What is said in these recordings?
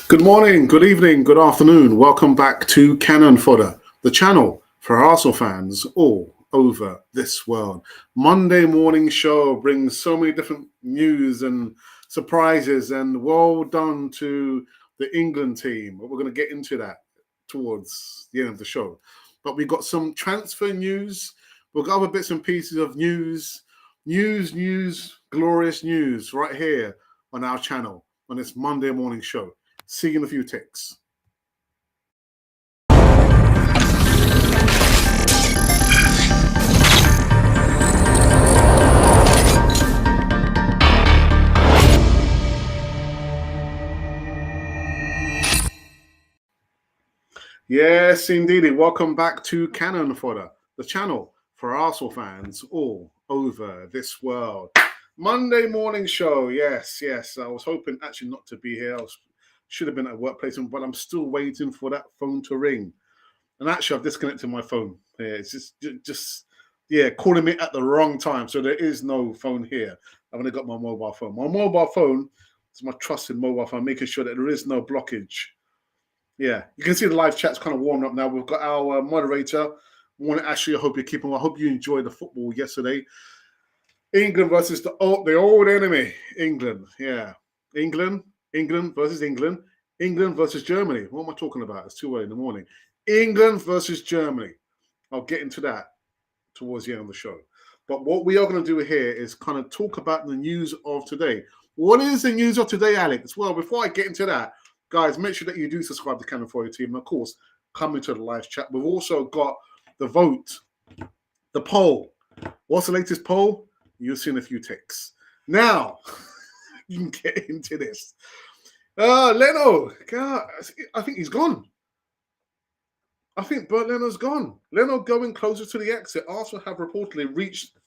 Good morning, good evening, good afternoon. Welcome back to Cannon Fodder, the channel for Arsenal fans all over this world. Monday morning show brings so many different news and surprises, and well done to the England team. We're going to get into that towards the end of the show. But we've got some transfer news. We've got other bits and pieces of news, glorious news right here on our channel on this Monday morning show. See you in a few ticks. Yes, indeed. Welcome back to Cannon Fodder, the channel for Arsenal fans all over this world. Monday morning show. Yes. I was hoping actually not to be here. Should have been at a workplace, but I'm still waiting for that phone to ring. And actually, I've disconnected my phone. Yeah, it's just calling me at the wrong time. So there is no phone here. I've only got my mobile phone. My mobile phone is my trusted mobile phone, making sure that there is no blockage. Yeah, you can see the live chat's kind of warming up now. We've got our moderator. Ashley, I hope you're keeping well. I hope you enjoyed the football yesterday. England versus the old enemy, England. Yeah, England versus England. England versus Germany. What am I talking about? It's 2 in the morning. England versus Germany. I'll get into that towards the end of the show. But what we are going to do here is kind of talk about the news of today. What is the news of today, Alex? Well, before I get into that, guys, make sure that you do subscribe to Cannon for your team. And of course, come into the live chat. We've also got the vote, the poll. What's the latest poll? You'll see in a few ticks. Now, you can get into this. Leno, God, I think he's gone. I think Bernd Leno's gone. Leno going closer to the exit. Arsenal have reportedly reached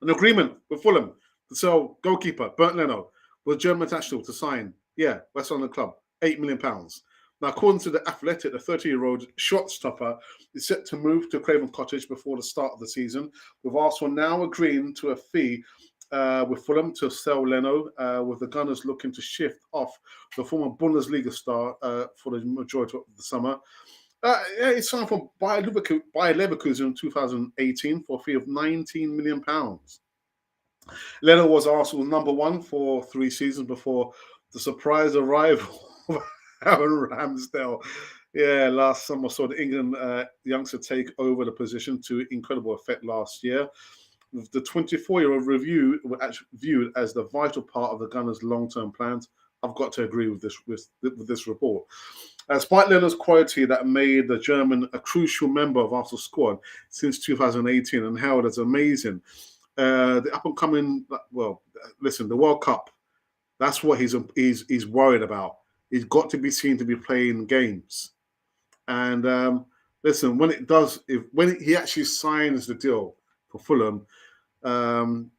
an agreement with Fulham to sell goalkeeper Bernd Leno with German international to sign. Yeah, West London club, £8 million. Now, according to the Athletic, the 30-year-old shot stopper is set to move to Craven Cottage before the start of the season, with Arsenal now agreeing to a fee with Fulham to sell Leno, with the Gunners looking to shift off the former Bundesliga star for the majority of the summer. He signed for Bayer Leverkusen in 2018 for a fee of £19 million. Leno was Arsenal's number one for 3 seasons before the surprise arrival of Aaron Ramsdale. Yeah, last summer saw the England youngster take over the position to incredible effect last year. The 24-year-old viewed as the vital part of the Gunners' long-term plans. I've got to agree with this report. Despite Leno's quality that made the German a crucial member of Arsenal's squad since 2018 and held as amazing, the up-and-coming, the World Cup, that's what he's worried about. He's got to be seen to be playing games. And listen, when he actually signs the deal for Fulham,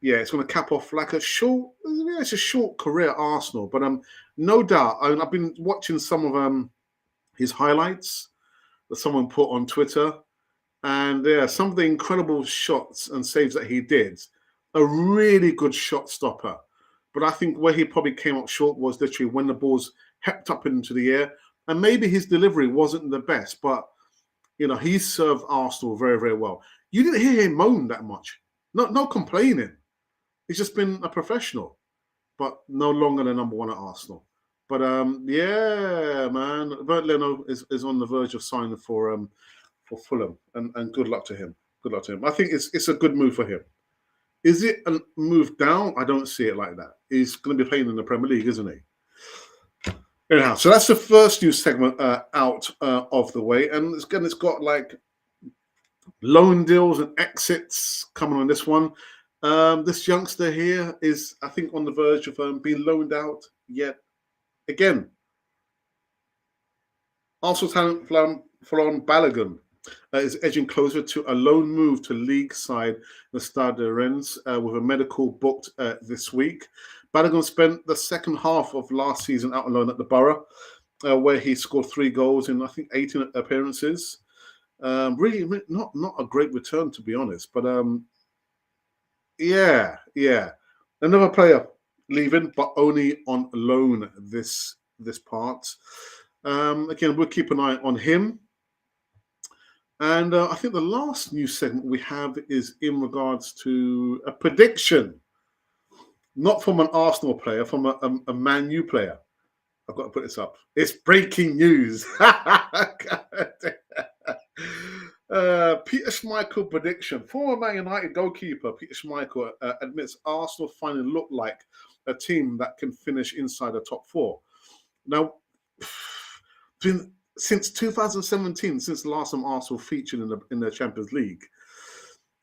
it's going to cap off like it's a short career at Arsenal. But no doubt, I've been watching some of his highlights that someone put on Twitter, and some of the incredible shots and saves that he did. A really good shot stopper. But I think where he probably came up short was literally when the ball's hepped up into the air, and maybe his delivery wasn't the best, but he served Arsenal very, very well. You didn't hear him moan that much. No complaining. He's just been a professional, but no longer the number one at Arsenal. But man, Bernd Leno is on the verge of signing for Fulham, and good luck to him. Good luck to him. I think it's a good move for him. Is it a move down? I don't see it like that. He's going to be playing in the Premier League, isn't he? Anyhow, so that's the first news segment out of the way, and it's got like loan deals and exits coming on this one. This youngster here is, I think, on the verge of being loaned out yet again. Arsenal talent Florian Balogun is edging closer to a loan move to league side the Stade de Rennes with a medical booked this week. Balogun spent the second half of last season out on loan at the Borough, where he scored 3 goals in, I think, 18 appearances. Really not a great return, to be honest. But another player leaving, but only on loan this this part. Again, we'll keep an eye on him. And I think the last news segment we have is in regards to a prediction, not from an Arsenal player, from a Man U player. I've got to put this up. It's breaking news. Peter Schmeichel prediction. Former Man United goalkeeper Peter Schmeichel admits Arsenal finally look like a team that can finish inside the top four. Now, since 2017, since the last time Arsenal featured in the Champions League,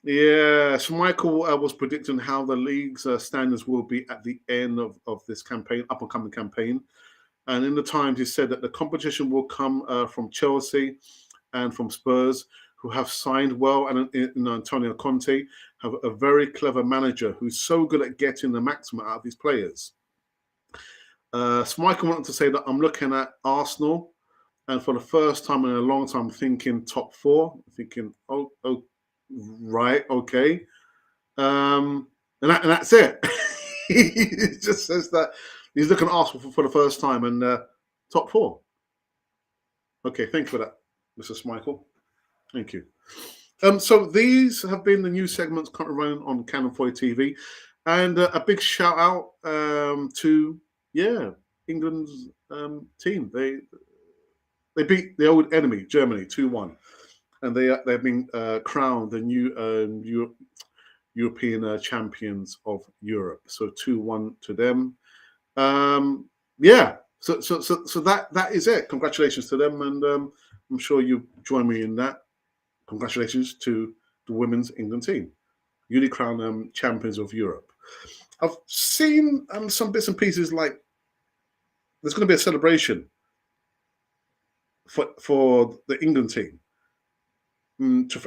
yeah, Schmeichel was predicting how the league's standards will be at the end of this campaign, up-and-coming campaign. And in the Times, he said that the competition will come from Chelsea and from Spurs, who have signed well, and Antonio Conte have a very clever manager who's so good at getting the maximum out of his players. Schmeichel wanted to say that I'm looking at Arsenal, and for the first time in a long time, thinking top four, thinking, oh right, okay. And that's it. He just says that he's looking at Arsenal for the first time and top four. Okay, thank you for that, Mr. Schmeichel. Thank you. So these have been the news segments currently running on Canon 40 TV. And a big shout out to, England's team. They beat the old enemy, Germany, 2-1. And they've been crowned the new European champions of Europe. So 2-1 to them. So that is it. Congratulations to them, and I'm sure you join me in that. Congratulations to the women's England team, newly crowned champions of Europe. I've seen some bits and pieces like there's going to be a celebration for the England team.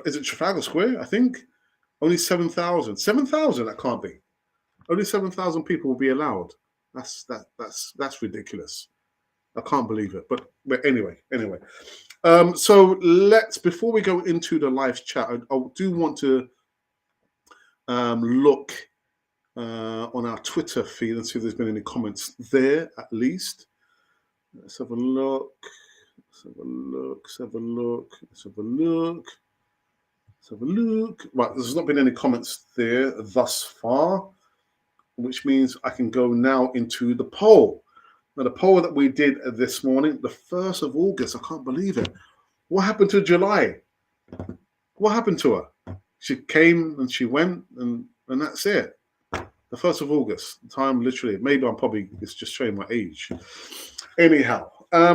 Is it Trafalgar Square? I think only 7,000. 7,000? That can't be. Only 7,000 people will be allowed. That's ridiculous. I can't believe it. But anyway. So before we go into the live chat, I do want to look on our Twitter feed and see if there's been any comments there at least. Let's have a look. Right, there's not been any comments there thus far, which means I can go now into the poll. Now, the poll that we did this morning, the 1st of August, I can't believe it. What happened to July? What happened to her? She came and she went, and that's it. The 1st of August, time literally, maybe it's just showing my age. Anyhow,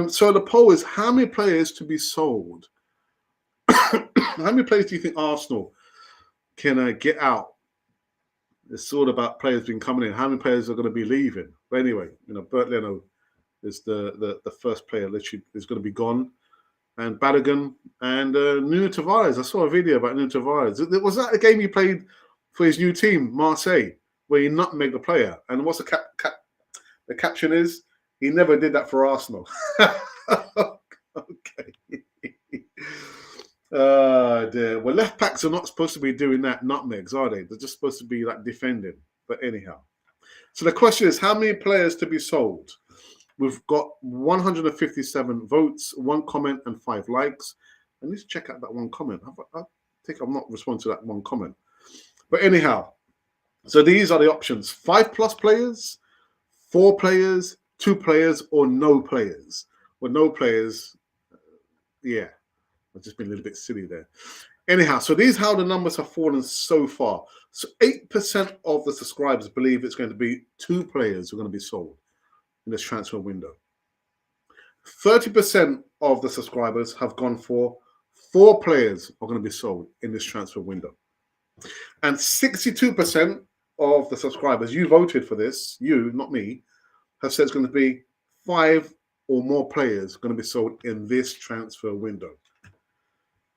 so the poll is how many players to be sold? How many players do you think Arsenal can get out? It's all about players being coming in. How many players are going to be leaving? But anyway, Bernd Leno is the first player literally is going to be gone. And Balogun and Nuno Tavares. I saw a video about Nuno Tavares. Was that the game he played for his new team, Marseille, where he nutmegged the player? And what's the caption is? He never did that for Arsenal. Okay. Dear. Well, left backs are not supposed to be doing that nutmegs, are they? They're just supposed to be like defending. But anyhow. So the question is, how many players to be sold? We've got 157 votes, 1 comment and 5 likes. I need to check out that 1 comment. I think I'm not responding to that 1 comment. But anyhow, so these are the options. 5+ players, 4 players, 2 players, or no players. Well, no players, I've just been a little bit silly there. Anyhow, so these how the numbers have fallen so far. So 8% of the subscribers believe it's going to be 2 players who are going to be sold in this transfer window. 30% of the subscribers have gone for 4 players are going to be sold in this transfer window. And 62% of the subscribers, you voted for this, you, not me, have said it's going to be 5 or more players going to be sold in this transfer window.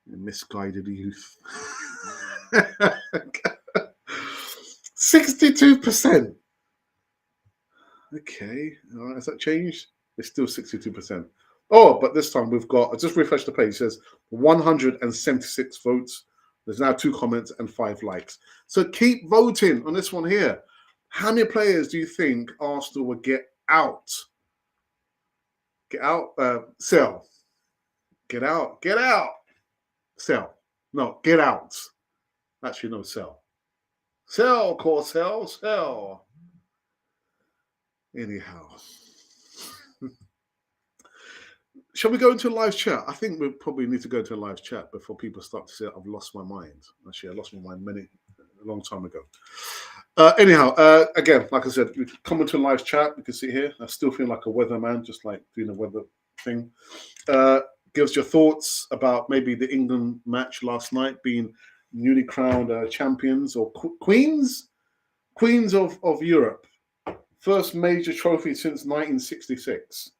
Misguided youth. 62%. Okay, all right, has that changed? It's still 62%. Oh, but this time we've got, I just refreshed the page, it says 176 votes. There's now 2 comments and 5 likes. So keep voting on this one here. How many players do you think Arsenal will get out Get out. Sell. Get out. Get out. Sell. No, get out. Actually, no, sell. Sell, call sell. Anyhow. Shall we go into a live chat? I think we probably need to go into a live chat before people start to say I've lost my mind. Actually, I lost my mind a long time ago. Anyhow, again, like I said, we come into a live chat. You can see here. I still feel like a weatherman, just like doing a weather thing. Give us your thoughts about maybe the England match last night, being newly crowned champions or queens of Europe. First major trophy since 1966.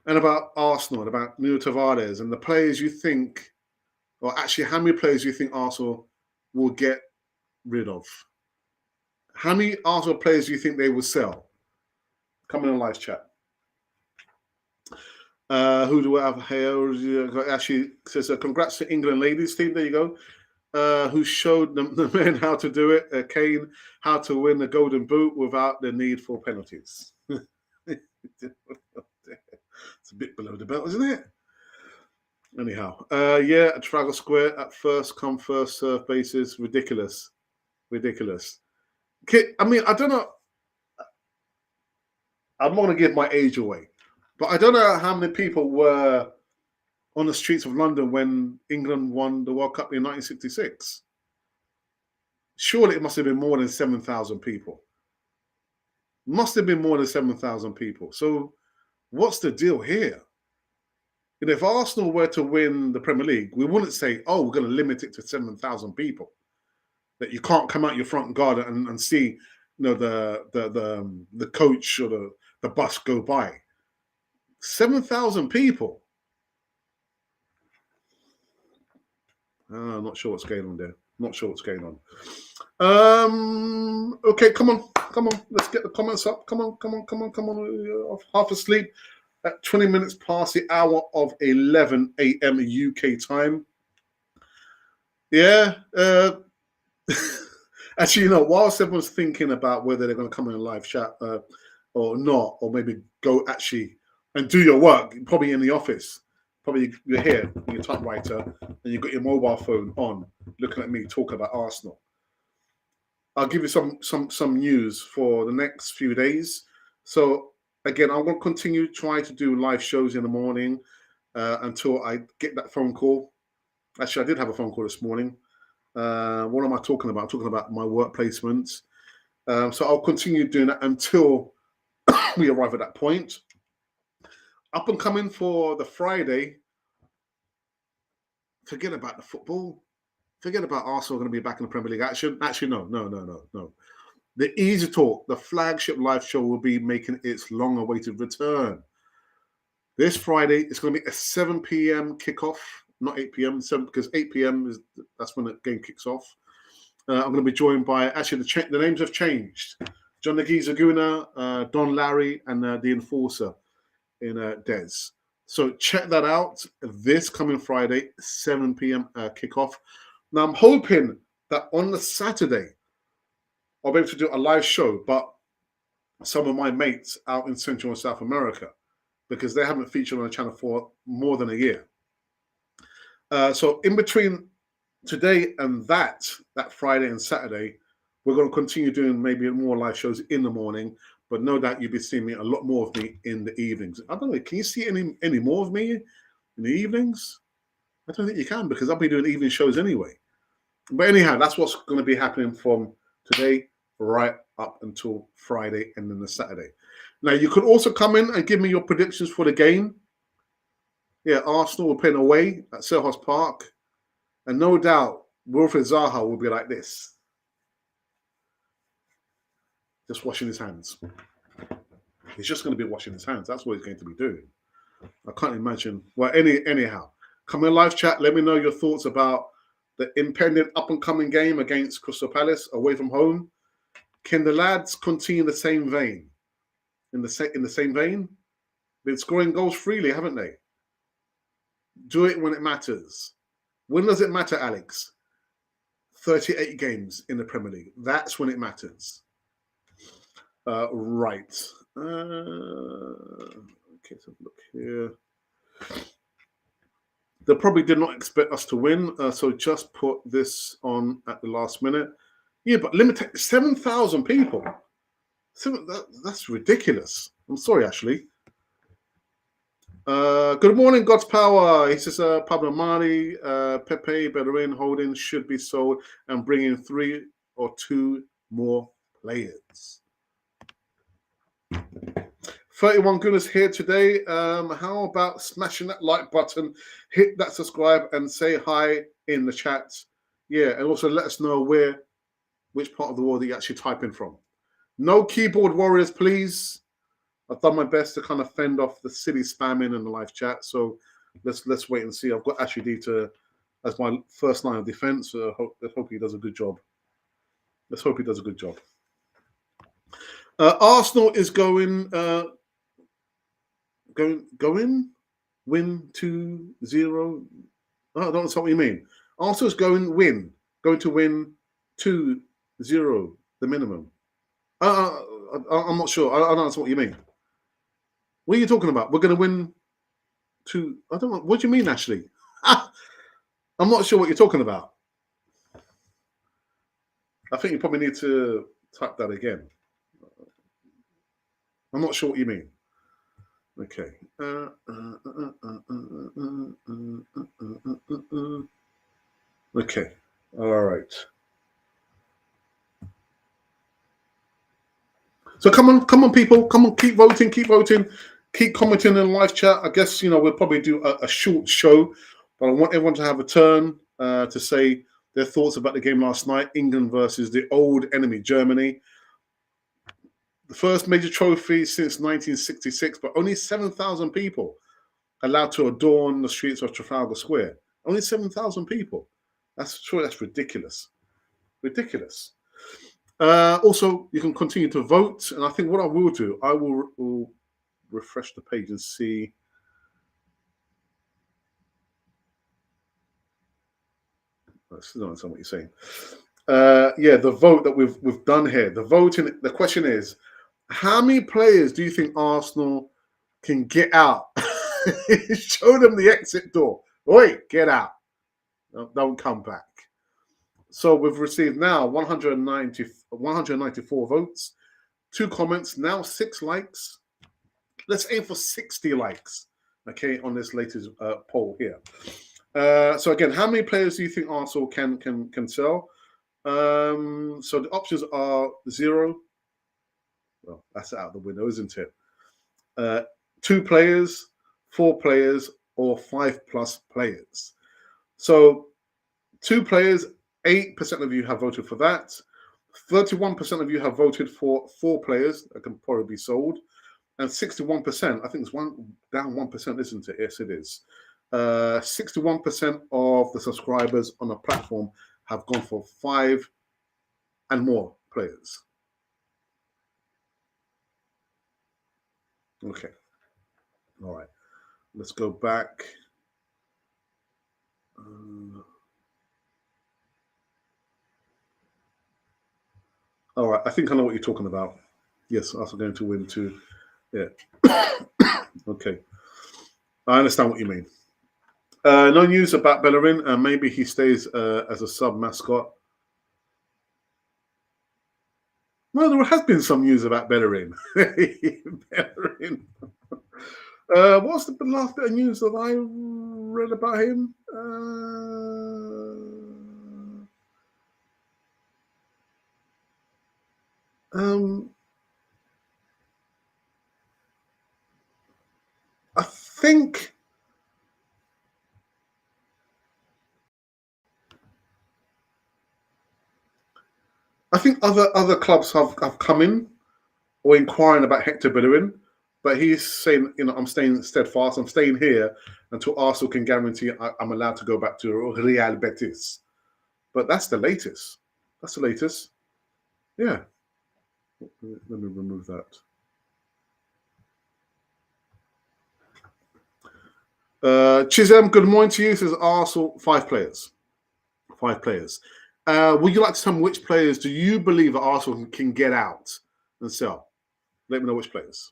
And about Arsenal, about Nuno Tavares and the players you think, or actually how many players you think Arsenal will get rid of? How many Arsenal players do you think they will sell? Come in a live chat. Who do I have here? Actually, says congrats to England ladies team. There you go. Who showed the men how to do it? Kane, how to win the Golden Boot without the need for penalties. It's a bit below the belt, isn't it? Anyhow, yeah, a Trafalgar Square at first come, first serve basis. Ridiculous. I mean, I don't know. I'm not going to give my age away, but I don't know how many people were on the streets of London when England won the World Cup in 1966. Surely it must have been more than 7,000 people. Must have been more than 7,000 people. So what's the deal here? And if Arsenal were to win the Premier League, we wouldn't say, oh, we're going to limit it to 7,000 people. That you can't come out your front garden and see, the coach or the bus go by. 7,000 people. I'm not sure what's going on there. Okay, come on. Let's get the comments up. Come on. Half asleep at 20 minutes past the hour of 11 a.m. UK time. Yeah. Actually, whilst everyone's thinking about whether they're going to come in a live chat or not, or maybe go actually and do your work, probably in the office. Probably you're here, your typewriter, and you've got your mobile phone on, looking at me talk about Arsenal. I'll give you some news for the next few days. So again, I'm going to continue trying to do live shows in the morning until I get that phone call. Actually, I did have a phone call this morning. What am I talking about? I'm talking about my work placements. So I'll continue doing that until we arrive at that point. Up and coming for the Friday, forget about the football. Forget about Arsenal going to be back in the Premier League action. Actually, no. The Easy Talk, the flagship live show, will be making its long-awaited return. This Friday, it's going to be a 7 p.m. kickoff, not 8 p.m. 7 because 8 p.m. that's when the game kicks off. I'm going to be joined by, actually, the names have changed. John Nagi Zaguna, Don Larry, and the Enforcer in Des. So check that out this coming Friday, 7 p.m. Kickoff. Now, I'm hoping that on the Saturday, I'll be able to do a live show, but some of my mates out in Central and South America, because they haven't featured on the channel for more than a year. So in between today and that Friday and Saturday, we're going to continue doing maybe more live shows in the morning, but no doubt you'll be seeing me a lot more of me in the evenings. I don't know, can you see any more of me in the evenings? I don't think you can, because I'll be doing evening shows anyway. But anyhow, that's what's going to be happening from today right up until Friday and then the Saturday. Now, you could also come in and give me your predictions for the game. Yeah, Arsenal will play away at Selhurst Park. And no doubt, Wilfried Zaha will be like this. Just washing his hands. He's just going to be washing his hands. That's what he's going to be doing. I can't imagine. Well, anyhow, come in live chat. Let me know your thoughts about the impending up-and-coming game against Crystal Palace away from home. Can the lads continue the same vein? In the same vein? Been scoring goals freely, haven't they? Do it when it matters. When does it matter, Alex? 38 games in the Premier League. That's when it matters. Right. Okay, so look here. They probably did not expect us to win, so just put this on at the last minute. Yeah, but limited 7,000 people. That's ridiculous. I'm sorry, Ashley. Good morning, God's power. He says Pablo Mari, Pepe, Bellerin, Holding should be sold and bring in 3 or 2 more players. 31 Goodness here today. How about smashing that like button, hit that subscribe, and say hi in the chat. Yeah, and also let us know which part of the world that you're actually typing from. No keyboard warriors, please. I've done my best to kind of fend off the silly spamming in the live chat. So let's wait and see. I've got Ashley D as my first line of defense. Let's hope he does a good job. Arsenal is going win 2-0. Oh, I don't know what you mean. Arsenal's going to win 2-0, the minimum. I'm not sure. I don't know what you mean. What are you talking about? We're going to win 2. I don't know. What do you mean, Ashley? I'm not sure what you're talking about. I think you probably need to type that again. I'm not sure what you mean. Okay. Okay. All right. So come on, people. Come on, keep voting, keep commenting in the live chat. I guess, we'll probably do a short show, but I want everyone to have a turn to say their thoughts about the game last night, England versus the old enemy, Germany. The first major trophy since 1966, but only 7,000 people allowed to adorn the streets of Trafalgar Square. Only 7,000 people. That's ridiculous. Ridiculous. Also, you can continue to vote, and I think what I will do, I will refresh the page and see. I still don't understand what you're saying. Yeah, the vote that we've done here. The question is, how many players do you think Arsenal can get out? Show them the exit door. Wait, get out. Don't come back. So we've received now 194 votes, 2 comments, now 6 likes. Let's aim for 60 likes, okay, on this latest poll here. So again, how many players do you think Arsenal can sell? So the options are 0. Well, that's out of the window, isn't it? 2 players, 4 players, or 5+ players. So 2 players, 8% of you have voted for that. 31% of you have voted for 4 players that can probably be sold. And 61%, I think it's down 1%, isn't it? Yes, it is. 61% of the subscribers on the platform have gone for 5 and more players. Okay. All right. Let's go back. All right. I think I know what you're talking about. Yes, Arsenal going to win 2. Yeah. Okay. I understand what you mean. No news about Bellerin, and maybe he stays as a sub mascot. Well, there has been some news about Bellerin. Bellerin. What's the last bit of news that I read about him? I think other clubs have come in or inquiring about Hector Bellerin, but he's saying, I'm staying steadfast. I'm staying here until Arsenal can guarantee I'm allowed to go back to Real Betis. But that's the latest. Yeah. Let me remove that. Chisholm, good morning to you. Says Arsenal, 5 players. 5 players. Would you like to tell me which players do you believe that Arsenal can get out and sell? Let me know which players.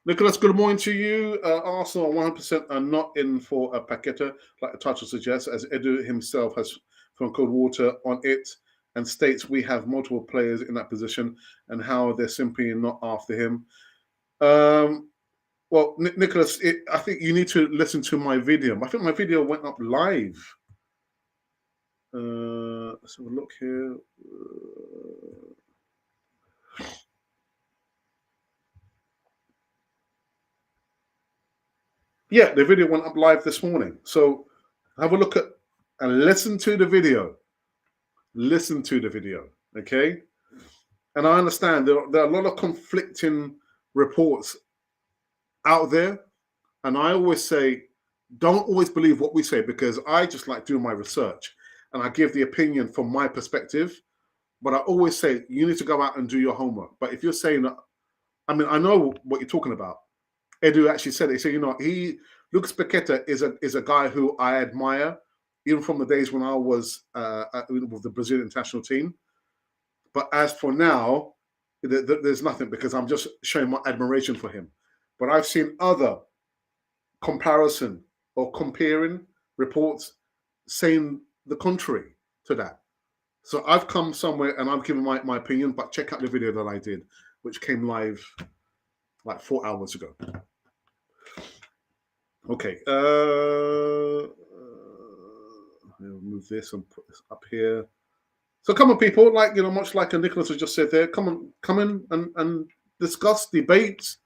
Nicholas, good morning to you. Arsenal 100% are not in for a Paqueta, like the title suggests, as Edu himself has thrown cold water on it and states we have multiple players in that position and how they're simply not after him. Well, Nicholas, I think you need to listen to my video. I think my video went up live. Let's have a look here. Yeah, the video went up live this morning. So have a look at and listen to the video. Listen to the video, okay? And I understand there are a lot of conflicting reports out there. And I always say, don't always believe what we say, because I just like doing my research and I give the opinion from my perspective. But I always say, you need to go out and do your homework. But if you're saying, I mean, I know what you're talking about. Edu actually said it. He said, Lucas Paqueta is a guy who I admire, even from the days when I was with the Brazilian national team. But as for now, there's nothing, because I'm just showing my admiration for him. But I've seen other comparison or comparing reports saying the contrary to that. So I've come somewhere and I've given my opinion, but check out the video that I did, which came live like 4 hours ago. Okay. I'll move this and put this up here. So come on, people, much like Nicholas has just said there, come in and discuss, debate,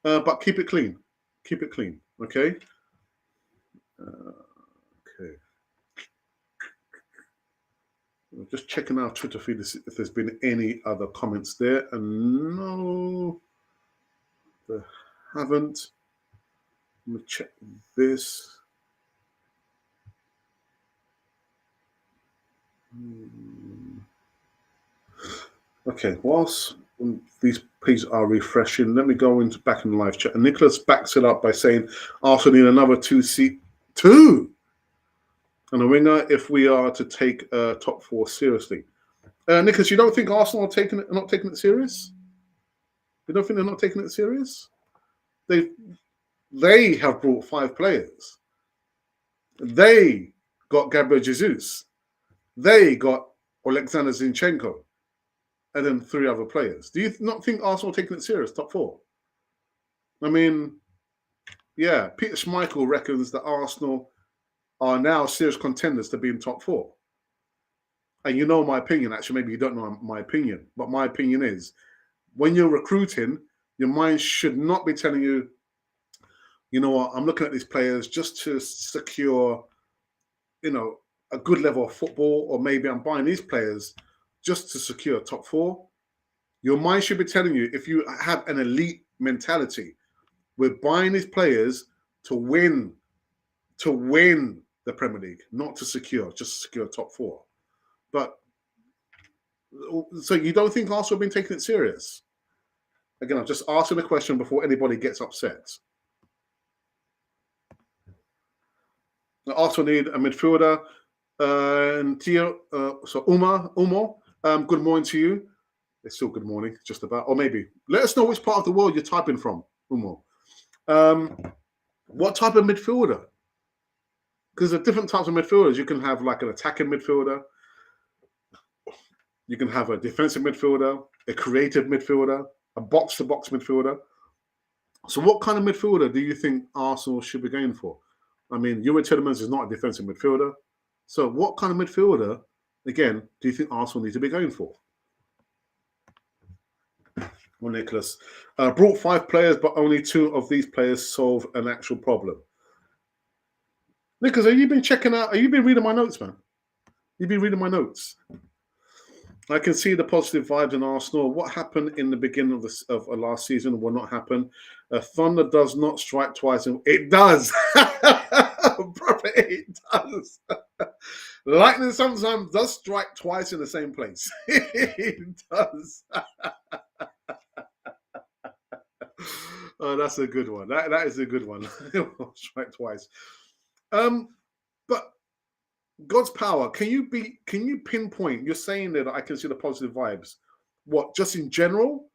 but keep it clean. Keep it clean, okay? Okay. I'm just checking our Twitter feed if there's been any other comments there. And no, there haven't. Let me check this. Okay, whilst these pages are refreshing, let me go back in the live chat. And Nicholas backs it up by saying Arsenal need another two and a winger if we are to take top four seriously. Nicholas, you don't think Arsenal are not taking it serious? You don't think they're not taking it serious? They have brought 5 players. They got Gabriel Jesus. They got Alexander Zinchenko. And then 3 other players. Do you not think Arsenal are taking it serious, top 4? I mean, yeah, Peter Schmeichel reckons that Arsenal are now serious contenders to be in top 4. And you know my opinion, actually, maybe you don't know my opinion, but my opinion is, when you're recruiting, your mind should not be telling you, you know what, I'm looking at these players just to secure, a good level of football, or maybe I'm buying these players just to secure top 4. Your mind should be telling you, if you have an elite mentality, we're buying these players to win the Premier League, not to secure, just to secure top 4. But so you don't think Arsenal have been taking it serious? Again, I'm just asking a question before anybody gets upset. Arsenal need a midfielder. And Umo, good morning to you. It's still good morning, just about. Or maybe let us know which part of the world you're typing from, Umo. What type of midfielder? Because there are different types of midfielders. You can have like an attacking midfielder. You can have a defensive midfielder, a creative midfielder, a box-to-box midfielder. So what kind of midfielder do you think Arsenal should be going for? I mean, Youri Tielemans is not a defensive midfielder. So what kind of midfielder, again, do you think Arsenal need to be going for? Well, Nicholas, brought 5 players, but only 2 of these players solve an actual problem. Nicholas, have you been reading my notes, man? You've been reading my notes. I can see the positive vibes in Arsenal. What happened in the beginning of last season will not happen. Thunder does not strike twice. It does. Brother, it does. Lightning sometimes does strike twice in the same place. It does. Oh, that's a good one. That is a good one. Strike twice. But God's power. Can you pinpoint? You're saying that I can see the positive vibes. What, just in general,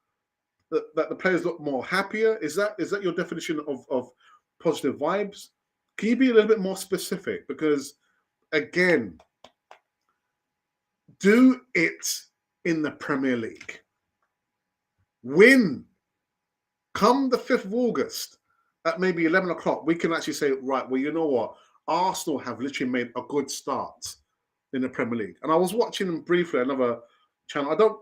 that the players look more happier? Is that your definition of positive vibes? Can you be a little bit more specific? Because again, do it in the Premier League. Win. Come the 5th of August at maybe 11 o'clock, we can actually say, right, well, you know what? Arsenal have literally made a good start in the Premier League. And I was watching briefly another channel. I don't,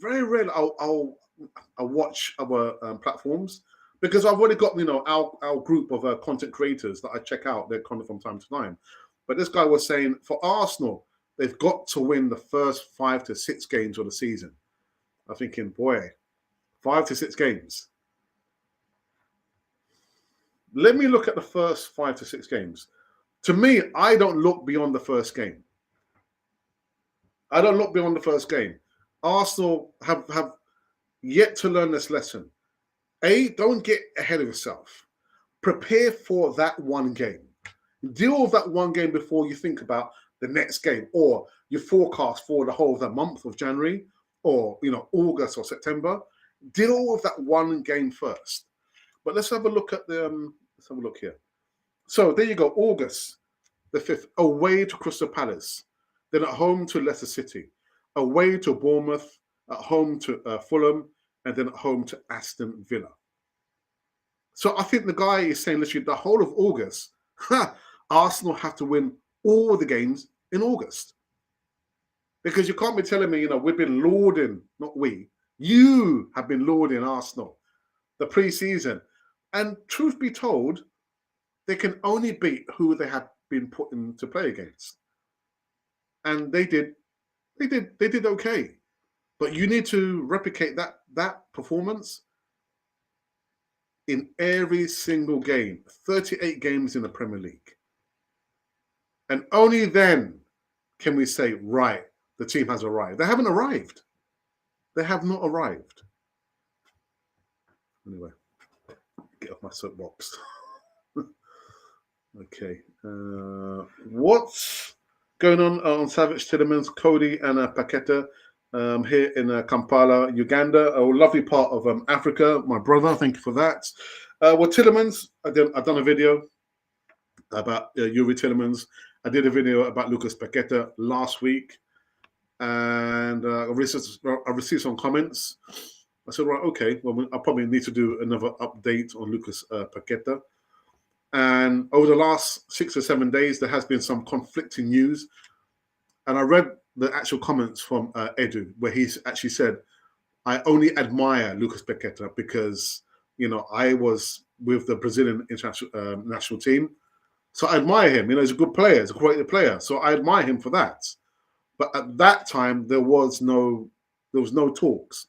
very rarely I'll watch other platforms because I've already got, our group of content creators that I check out their content from time to time. But this guy was saying for Arsenal, they've got to win the first 5 to 6 games of the season. I'm thinking, boy, 5 to 6 games. Let me look at the first 5 to 6 games. To me, I don't look beyond the first game. I don't look beyond the first game. Arsenal have yet to learn this lesson. Don't get ahead of yourself. Prepare for that one game. Deal with that one game before you think about the next game or your forecast for the whole of the month of January or August or September. Deal with that one game first. But let's have a look at let's have a look here. So there you go, August the 5th, away to Crystal Palace, then at home to Leicester City, away to Bournemouth, at home to Fulham, and then at home to Aston Villa. So I think the guy is saying literally the whole of August, Arsenal have to win all the games in August. Because you can't be telling me, we've been lauding, not we, you have been lauding Arsenal, the pre-season. And truth be told, they can only beat who they have been put in to play against. And they did okay. But you need to replicate that performance in every single game. 38 games in the Premier League. And only then can we say, right, the team has arrived. They haven't arrived. They have not arrived. Anyway, get off my soapbox. Okay. What's going on Savage, Tielemans, Cody, and Paqueta here in Kampala, Uganda, a lovely part of Africa. My brother, thank you for that. Well, Tielemans, I've done a video about Youri Tielemans. I did a video about Lucas Paqueta last week, and I received some comments. I said, right, okay, well, I probably need to do another update on Lucas Paqueta. And over the last 6 or 7 days, there has been some conflicting news. And I read the actual comments from Edu, where he's actually said, I only admire Lucas Paqueta because, I was with the Brazilian international national team. So I admire him. He's a good player. He's a great player. So I admire him for that. But at that time, there was no talks.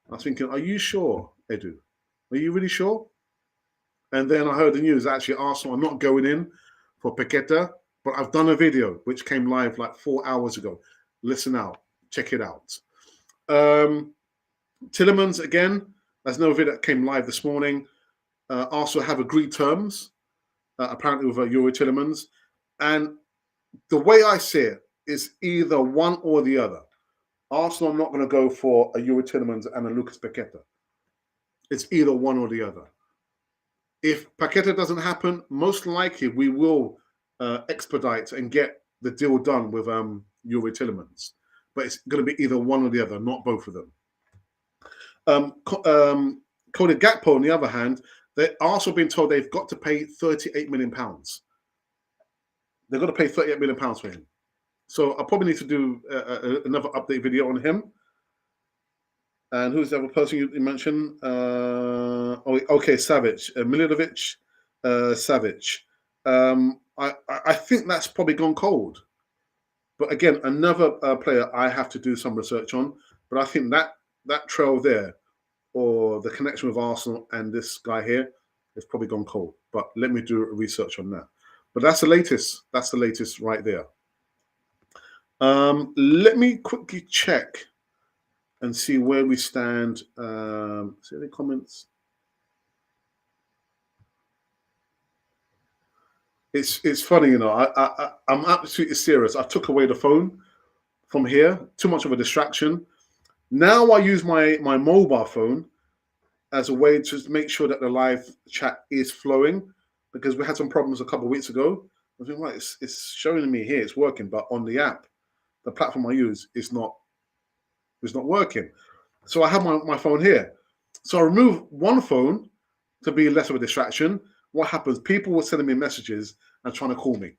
I was thinking, are you sure, Edu? Are you really sure? And then I heard the news, actually, Arsenal are not going in for Paqueta, but I've done a video which came live like 4 hours ago. Listen out. Check it out. Tielemans, again, there's no video that came live this morning. Arsenal have agreed terms, apparently with Youri Tielemans. And the way I see it is either one or the other. Arsenal are not going to go for a Youri Tielemans and a Lucas Paqueta. It's either one or the other. If Paqueta doesn't happen, most likely we will expedite and get the deal done with Youri Tielemans. But it's going to be either one or the other, not both of them. Cody Gakpo, on the other hand, they're also being told they've got to pay £38 million. They've got to pay £38 million for him. So I probably need to do another update video on him. And who's the other person you mentioned? Okay, Savic, Milinovic, Savic. I think that's probably gone cold. But again, another player I have to do some research on. But I think that trail there, or the connection with Arsenal and this guy here, has probably gone cold. But let me do research on that. But that's the latest. That's the latest right there. Let me quickly check and see where we stand. See any comments? It's funny, I'm absolutely serious. I took away the phone from here. Too much of a distraction. Now I use my mobile phone as a way to make sure that the live chat is flowing, because we had some problems a couple of weeks ago. I was thinking, right, it's showing me here, it's working, but on the app, the platform I use is not working. So I have my phone here. So I remove one phone to be less of a distraction. What happens? People were sending me messages and trying to call me.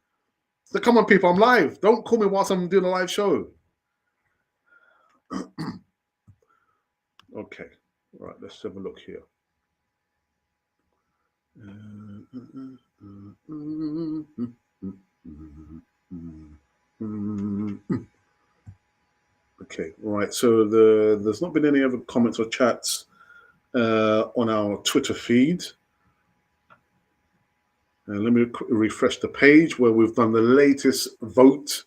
So come on, people, I'm live. Don't call me whilst I'm doing a live show. Okay, right, let's have a look here. Okay, right. So there's not been any other comments or chats on our Twitter feed. Let me refresh the page where we've done the latest vote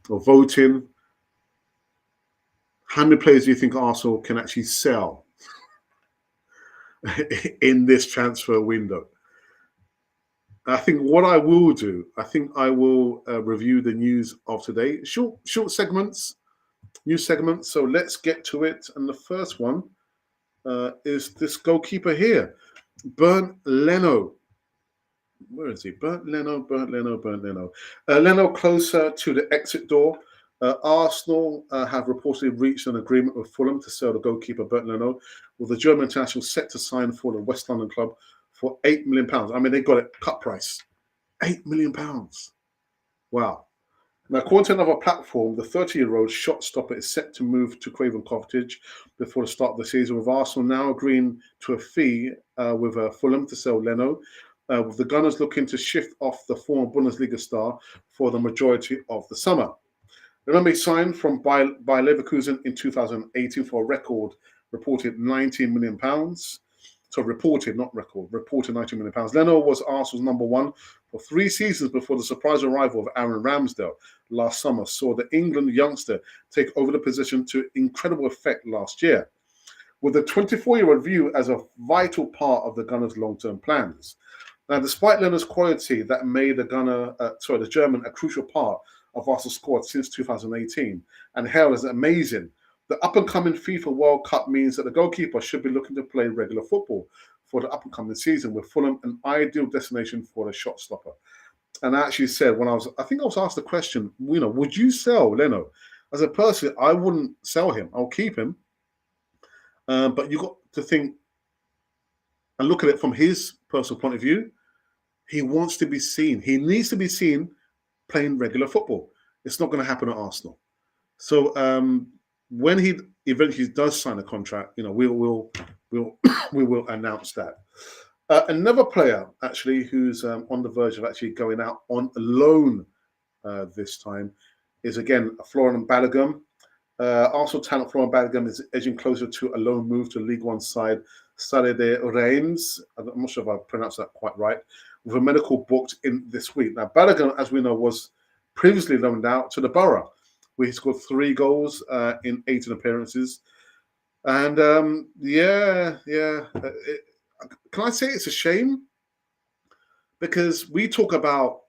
or voting. How many players do you think Arsenal can actually sell in this transfer window? I think what I will do, I think I will review the news of today. Short segments, news segments. So let's get to it. And the first one is this goalkeeper here, Bernd Leno. Where is he? Bernd Leno. Leno closer to the exit door. Arsenal have reportedly reached an agreement with Fulham to sell the goalkeeper Bernd Leno, with the German international set to sign for the West London club for £8 million. I mean, they got it cut price. £8 million. Wow. Now, according to another platform, the 30-year-old shot stopper is set to move to Craven Cottage before the start of the season, with Arsenal now agreeing to a fee with Fulham to sell Leno, with the Gunners looking to shift off the former Bundesliga star for the majority of the summer. Remember, he signed from Bayer Leverkusen in 2018 for a record reported £19 million. So reported, not record, reported £19 million. Leno was Arsenal's number one for 3 seasons before the surprise arrival of Aaron Ramsdale last summer saw the England youngster take over the position to incredible effect last year, with the 24-year-old view as a vital part of the Gunners' long-term plans. Now, despite Leno's quality that made the German a crucial part of Arsenal's squad since 2018 and hailed as amazing, the up-and-coming FIFA World Cup means that the goalkeeper should be looking to play regular football for the up-and-coming season, with Fulham an ideal destination for the shot stopper. And I actually said I think I was asked the question, would you sell Leno? As a person, I wouldn't sell him. I'll keep him. But you got to think and look at it from his personal point of view. He wants to be seen. He needs to be seen playing regular football. It's not going to happen at Arsenal. So when he eventually does sign a contract, we will announce that. Another player actually who's on the verge of actually going out on loan this time is again Florian Balogun. Arsenal talent Florian Balogun is edging closer to a loan move to League One side Stade de Reims. I'm not sure if I pronounced that quite right. With a medical booked in this week. Now Balogun, as we know, was previously loaned out to the Borough, where he scored 3 goals in 18 appearances. And can I say it's a shame? Because we talk about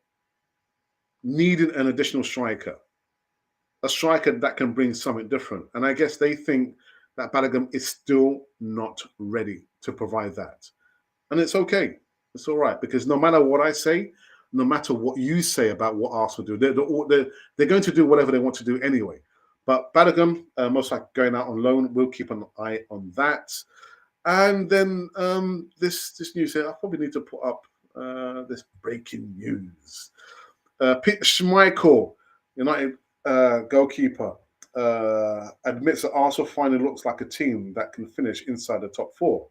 needing an additional striker, a striker that can bring something different. And I guess they think that Balogun is still not ready to provide that. And it's okay. It's all right. Because no matter what I say, no matter what you say about what Arsenal do, they're going to do whatever they want to do anyway. But Balogun, most likely going out on loan, we'll keep an eye on that. And then this news here, I probably need to put up this breaking news. Peter Schmeichel, United goalkeeper, admits that Arsenal finally looks like a team that can finish inside the top 4.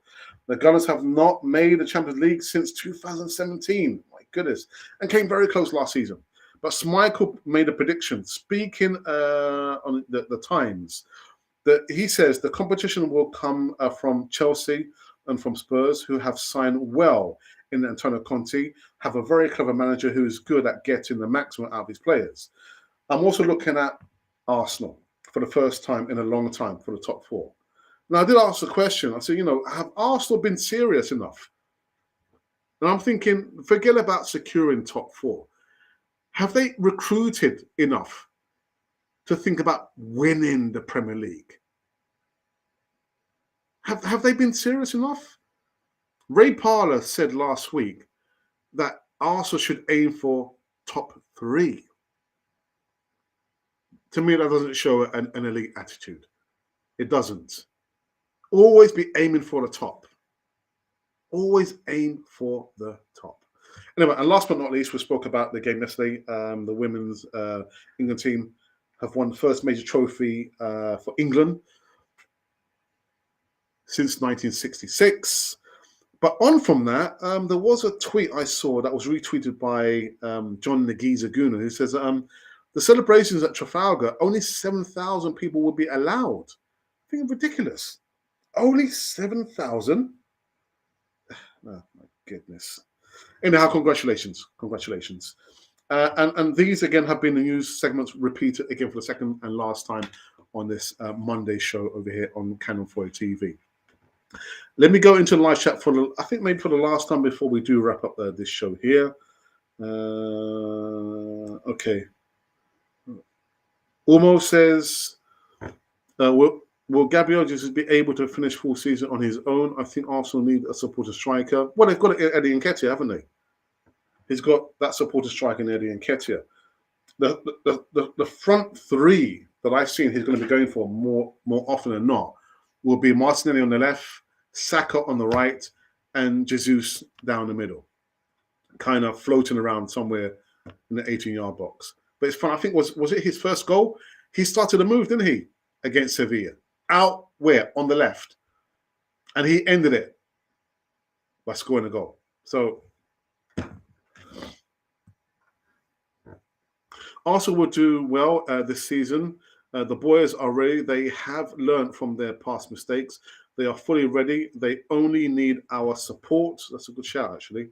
The Gunners have not made the Champions League since 2017. My goodness. And came very close last season. But Schmeichel made a prediction, speaking on the Times, that he says the competition will come from Chelsea and from Spurs, who have signed well in Antonio Conte, have a very clever manager who is good at getting the maximum out of his players. I'm also looking at Arsenal for the first time in a long time for the top 4. Now, I did ask the question. I said, have Arsenal been serious enough? And I'm thinking, forget about securing top 4. Have they recruited enough to think about winning the Premier League? Have they been serious enough? Ray Parlour said last week that Arsenal should aim for top 3. To me, that doesn't show an elite attitude. It doesn't. Always be aiming for the top. Always aim for the top. Anyway, and last but not least, we spoke about the game yesterday. The women's England team have won the first major trophy for England since 1966. But on from that, there was a tweet I saw that was retweeted by John Nagisa-Guna, who says the celebrations at Trafalgar, only 7,000 people would be allowed. I think it's ridiculous. Only 7,000? Oh, my goodness. Anyhow, congratulations. Congratulations. And these, again, have been the news segments repeated again for the second and last time on this Monday show over here on Canon Foyer TV. Let me go into the live chat for I think maybe for the last time before we do wrap up this show here. Okay. Umo says, will Gabriel Jesus be able to finish full season on his own? I think Arsenal need a supporter striker. Well, they've got Eddie Nketiah, haven't they? He's got that supporter striker in Eddie Nketiah. The front 3 that I've seen he's going to be going for more often than not will be Martinelli on the left, Saka on the right, and Jesus down the middle, kind of floating around somewhere in the 18-yard box. But it's fun. I think was it his first goal? He started a move, didn't he, against Sevilla? Out where? On the left. And he ended it by scoring a goal. So Arsenal will do well this season. The boys are ready. They have learned from their past mistakes. They are fully ready. They only need our support. That's a good shout, actually.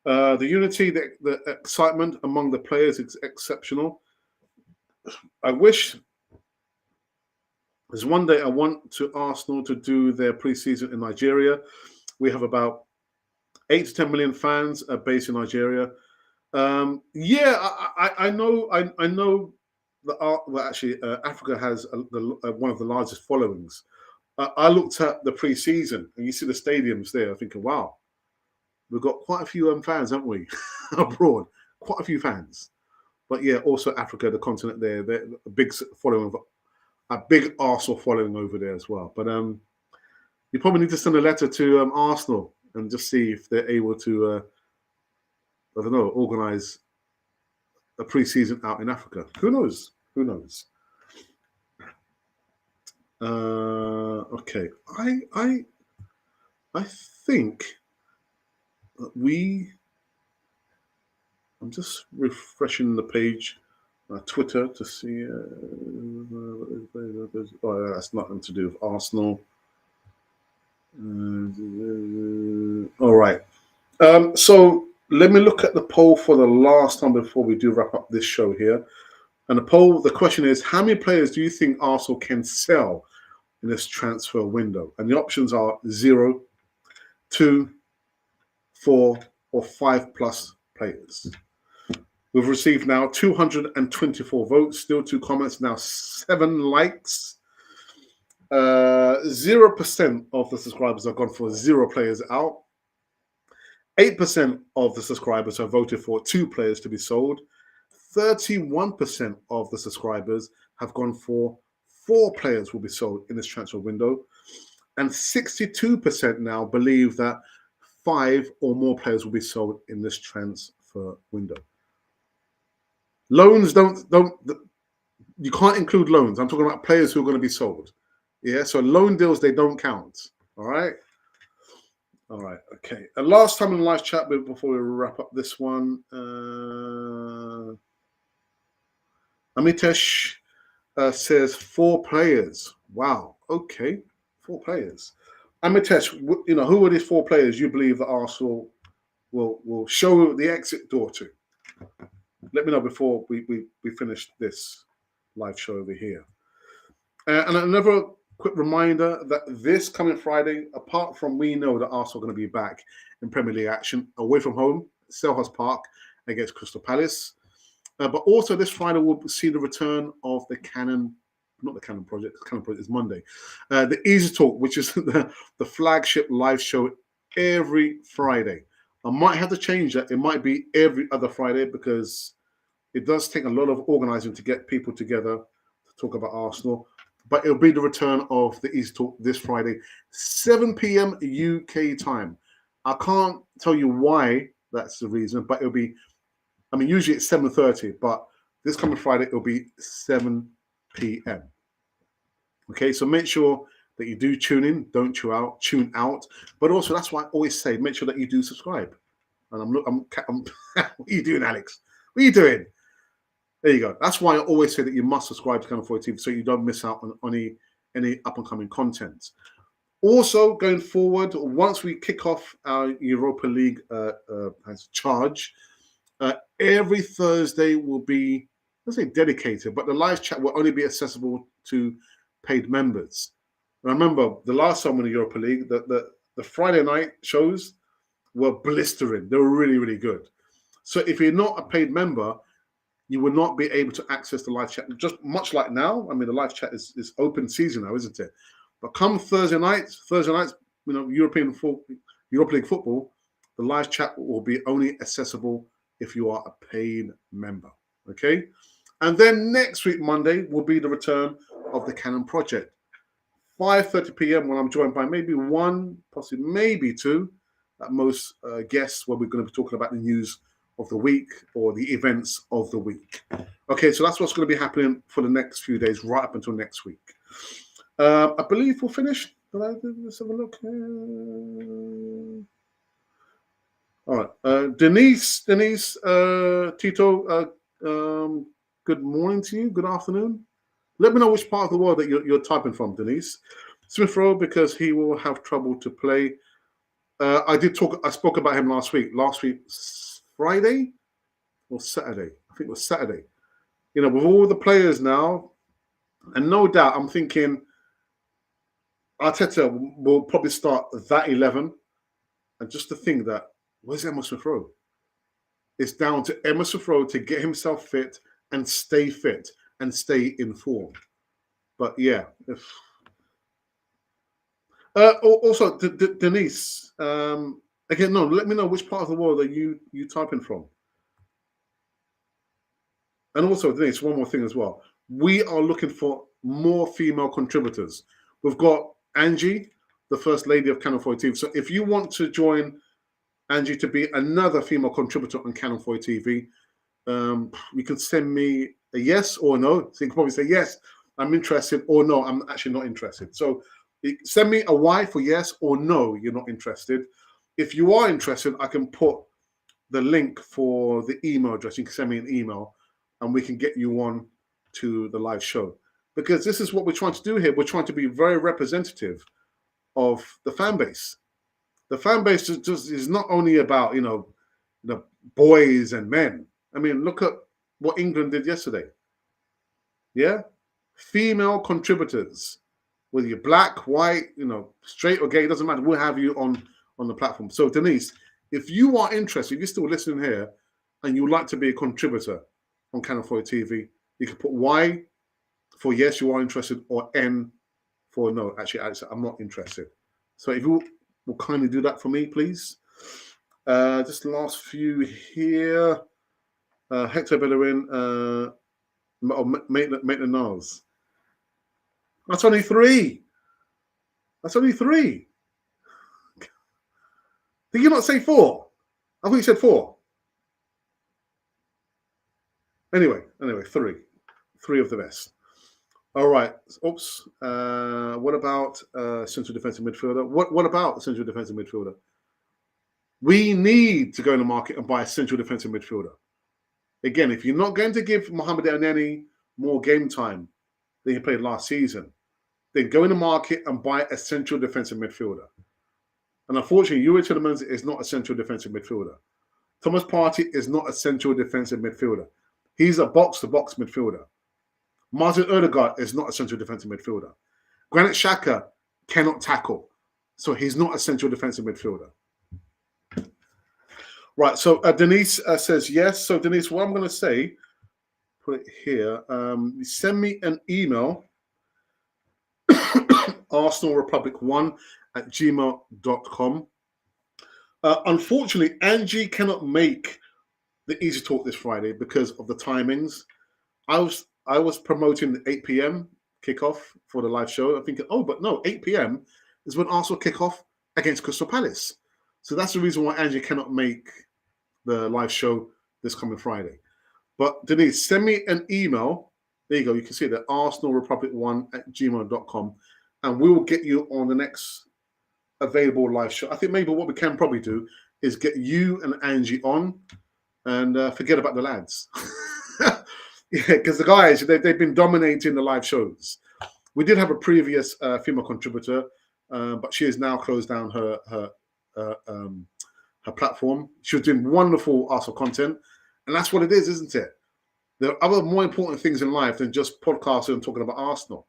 The unity, the excitement among the players is exceptional. I wish there's one day I want to Arsenal to do their pre-season in Nigeria. We have about 8 to 10 million fans based in Nigeria. I know that Africa has one of the largest followings. I looked at the pre-season and you see the stadiums there. I'm thinking, wow, we've got quite a few fans, haven't we, abroad? Quite a few fans. But yeah, also Africa, the continent there, they're a big following, a big Arsenal following over there as well. But you probably need to send a letter to Arsenal and just see if they're able to, I don't know, organise a pre-season out in Africa. Who knows? Who knows? Okay, I think that I'm just refreshing the page, Twitter, to see. Oh, that's nothing to do with Arsenal. All right. So let me look at the poll for the last time before we do wrap up this show here. And the question is, how many players do you think Arsenal can sell in this transfer window? And the options are 0, 2, 4, or 5 plus players. We've received now 224 votes, still 2 comments, now 7 likes. 0% of the subscribers have gone for 0 players out. 8% of the subscribers have voted for 2 players to be sold. 31% of the subscribers have gone for 4 players will be sold in this transfer window. And 62% now believe that 5 or more players will be sold in this transfer window. Loans you can't include loans. I'm talking about players who are going to be sold. Yeah, so loan deals, they don't count. All right. All right, okay. Last time in the live chat before we wrap up this one, Amitesh says 4 players. Wow, okay, 4 players. Amitesh, who are these 4 players you believe that Arsenal will show the exit door to? Let me know before we finish this live show over here. And another quick reminder that this coming Friday, apart from we know that Arsenal are going to be back in Premier League action away from home, Selhurst Park against Crystal Palace. But also this Friday we'll see the return of the Canon not the Canon Project. The Canon Project is Monday. The Easy Talk, which is the flagship live show every Friday. I might have to change that. It might be every other Friday because it does take a lot of organising to get people together to talk about Arsenal. But it'll be the return of the Easy Talk this Friday, 7 p.m. UK time. I can't tell you why that's the reason, but it'll be, I mean, usually it's 7:30, but this coming Friday, it'll be 7 p.m. Okay, so make sure that you do tune in, don't tune out. But also, that's why I always say, make sure that you do subscribe. And what are you doing, Alex? What are you doing? There you go. That's why I always say that you must subscribe to Canon 40 TV so you don't miss out on any up-and-coming content. Also, going forward, once we kick off our Europa League charge, every Thursday will be, let's say, dedicated, but the live chat will only be accessible to paid members. Remember, the last time in the Europa League, the Friday night shows were blistering. They were really, really good. So if you're not a paid member, you will not be able to access the live chat. Just much like now, I mean, the live chat is open season now, isn't it? But come Thursday nights, Europa League football, the live chat will be only accessible if you are a paid member. Okay? And then next week, Monday, will be the return of the Canon Project. 5:30 p.m. when I'm joined by maybe one, possibly maybe two, at most guests, where we're going to be talking about the news of the week or the events of the week. Okay, so that's what's going to be happening for the next few days, right up until next week. I believe we'll finish. Let's have a look. All right. Denise, Tito, good morning to you. Good afternoon. Let me know which part of the world that you're typing from, Denise. Smith Rowe, because he will have trouble to play. I spoke about him last week. Friday or Saturday? I think it was Saturday. With all the players now, and no doubt I'm thinking Arteta will probably start that 11. And just to think that, where's Emma Smith Rowe? It's down to Emma Smith Rowe to get himself fit and stay informed. But yeah. Also, Denise, again, no, let me know which part of the world are you typing from. And also, Denise, one more thing as well. We are looking for more female contributors. We've got Angie, the First Lady of Canon 40 TV. So if you want to join Angie to be another female contributor on Canon 40 TV, you can send me a yes or no. So you can probably say, yes, I'm interested, or no, I'm actually not interested. So send me a Y for yes or no, you're not interested. If you are interested, I can put the link for the email address. You can send me an email and we can get you on to the live show. Because this is what we're trying to do here. We're trying to be very representative of the fan base. The fan base is not only about, the boys and men. I mean, look at what England did yesterday. Yeah? Female contributors, whether you're black, white, straight or gay, it doesn't matter. We'll have you on the platform. So, Denise, if you are interested, if you're still listening here and you'd like to be a contributor on Canon 40 TV, you can put Y for yes, you are interested, or N for no. Actually, I'm not interested. So if you will kindly do that for me, please. Just the last few here. Hector Bellerin, Maitland Niles. That's only three. Did you not say four? I thought you said four. Anyway, three. Three of the best. All right. Oops. What about central defensive midfielder? What about central defensive midfielder? We need to go in the market and buy a central defensive midfielder. Again, if you're not going to give Mohamed Elneny more game time than he played last season, then go in the market and buy a central defensive midfielder. And unfortunately, Youri Tielemans is not a central defensive midfielder. Thomas Partey is not a central defensive midfielder. He's a box-to-box midfielder. Martin Odegaard is not a central defensive midfielder. Granit Xhaka cannot tackle, so he's not a central defensive midfielder. Right, so Denise says yes. So Denise, what I'm going to say, put it here, send me an email arsenalrepublic1@gmail.com. Unfortunately, Angie cannot make the Easy Talk this Friday because of the timings. I was promoting the 8 p.m. kickoff for the live show. I'm thinking, but no, 8 p.m. is when Arsenal kick off against Crystal Palace. So that's the reason why Angie cannot make the live show this coming Friday. But Denise, send me an email. There you go. You can see that arsenalrepublic1@gmail.com, and we will get you on the next available live show. I think maybe what we can probably do is get you and Angie on and forget about the lads. Yeah, because the guys, they've been dominating the live shows. We did have a previous female contributor, but she has now closed down her platform. She was doing wonderful Arsenal content, and that's what it is, isn't it? There are other more important things in life than just podcasting and talking about Arsenal.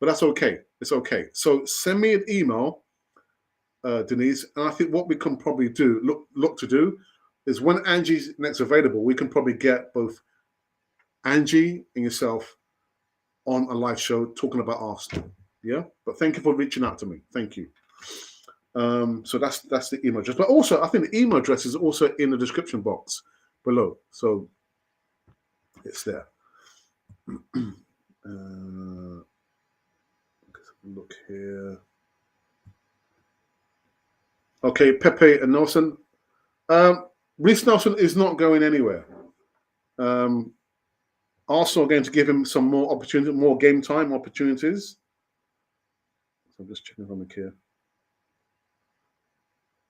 But that's okay. It's okay. So send me an email, Denise, and I think what we can probably do, look to do, is when Angie's next available, we can probably get both Angie and yourself on a live show talking about Arsenal. Yeah, but thank you for reaching out to me. Thank you. So that's the email address. But also, I think the email address is also in the description box below. So it's there. Look here. Okay, Pepe and Nelson. Reece Nelson is not going anywhere. Arsenal are going to give him some more opportunity, more game time opportunities. So I'm just checking from here.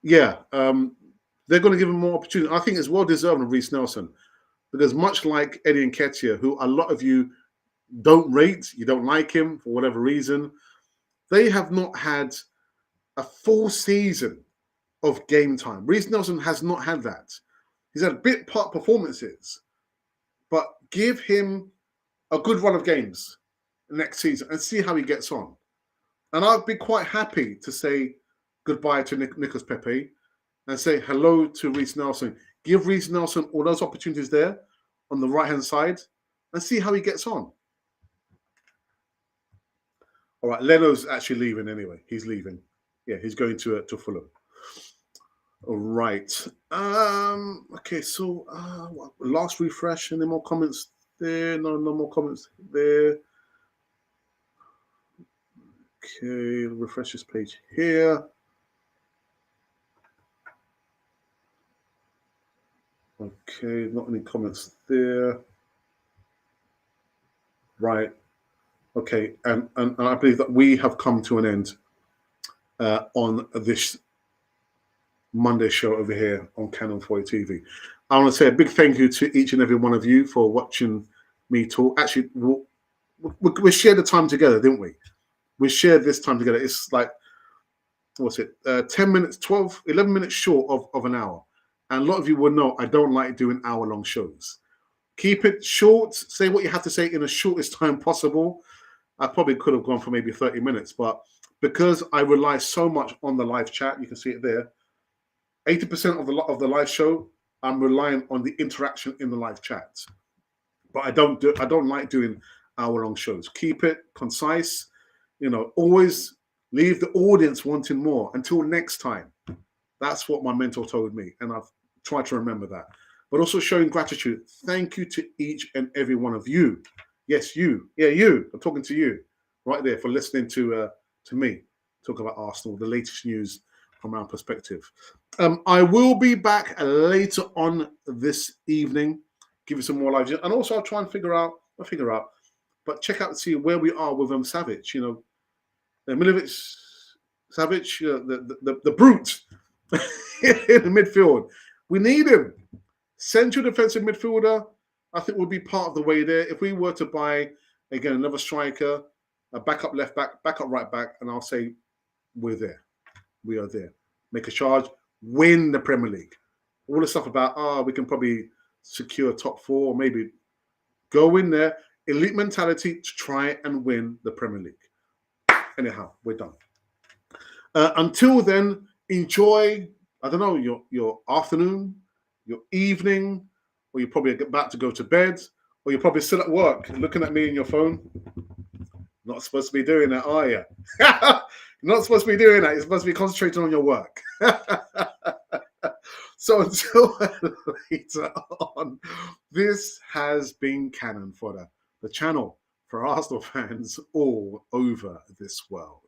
Yeah, they're going to give him more opportunity. I think it's well deserved of Reece Nelson, because much like Eddie Nketiah, who a lot of you don't rate, you don't like him for whatever reason, they have not had a full season of game time. Reece Nelson has not had that. He's had bit part performances, but give him a good run of games next season and see how he gets on. And I'd be quite happy to say goodbye to Nicolas Pepe and say hello to Reece Nelson. Give Reece Nelson all those opportunities there on the right-hand side and see how he gets on. All right, Leno's actually leaving anyway. He's leaving. Yeah, he's going to Fulham. All right. Okay, so last refresh. Any more comments there? No more comments there. Okay, refresh this page here. Okay, not any comments there. Right. Okay, and I believe that we have come to an end on this Monday show over here on Canon 40 TV. I want to say a big thank you to each and every one of you for watching me talk. Actually, we shared the time together, didn't we? We shared this time together. It's like, what's it, 10 minutes, 11 minutes short of an hour. And a lot of you will know I don't like doing hour-long shows. Keep it short. Say what you have to say in the shortest time possible. I probably could have gone for maybe 30 minutes, but because I rely so much on the live chat, you can see it there, 80% of the live show, I'm relying on the interaction in the live chat. But I don't like doing hour-long shows. Keep it concise. Always leave the audience wanting more. Until next time. That's what my mentor told me, and I've tried to remember that. But also showing gratitude. Thank you to each and every one of you. Yes, you. Yeah, you. I'm talking to you right there for listening to me talk about Arsenal, the latest news from our perspective. I will be back later on this evening, give you some more live, and also I'll try and figure out, but check out to see where we are with Savic. Milivojevic, Savic, the brute in the midfield. We need him. Central defensive midfielder, I think, would be part of the way there. If we were to buy, again, another striker, a backup left back, backup right back, and I'll say we're there. We are there. Make a charge, win the Premier League. All the stuff about, we can probably secure top 4, or maybe go in there. Elite mentality to try and win the Premier League. Anyhow, we're done. Until then, enjoy, I don't know, your afternoon, your evening, or you're probably about to go to bed, or you're probably still at work looking at me in your phone. Not supposed to be doing that, are you? Not supposed to be doing that. You're supposed to be concentrating on your work. So until later on, this has been Cannon Fodder, the channel for Arsenal fans all over this world.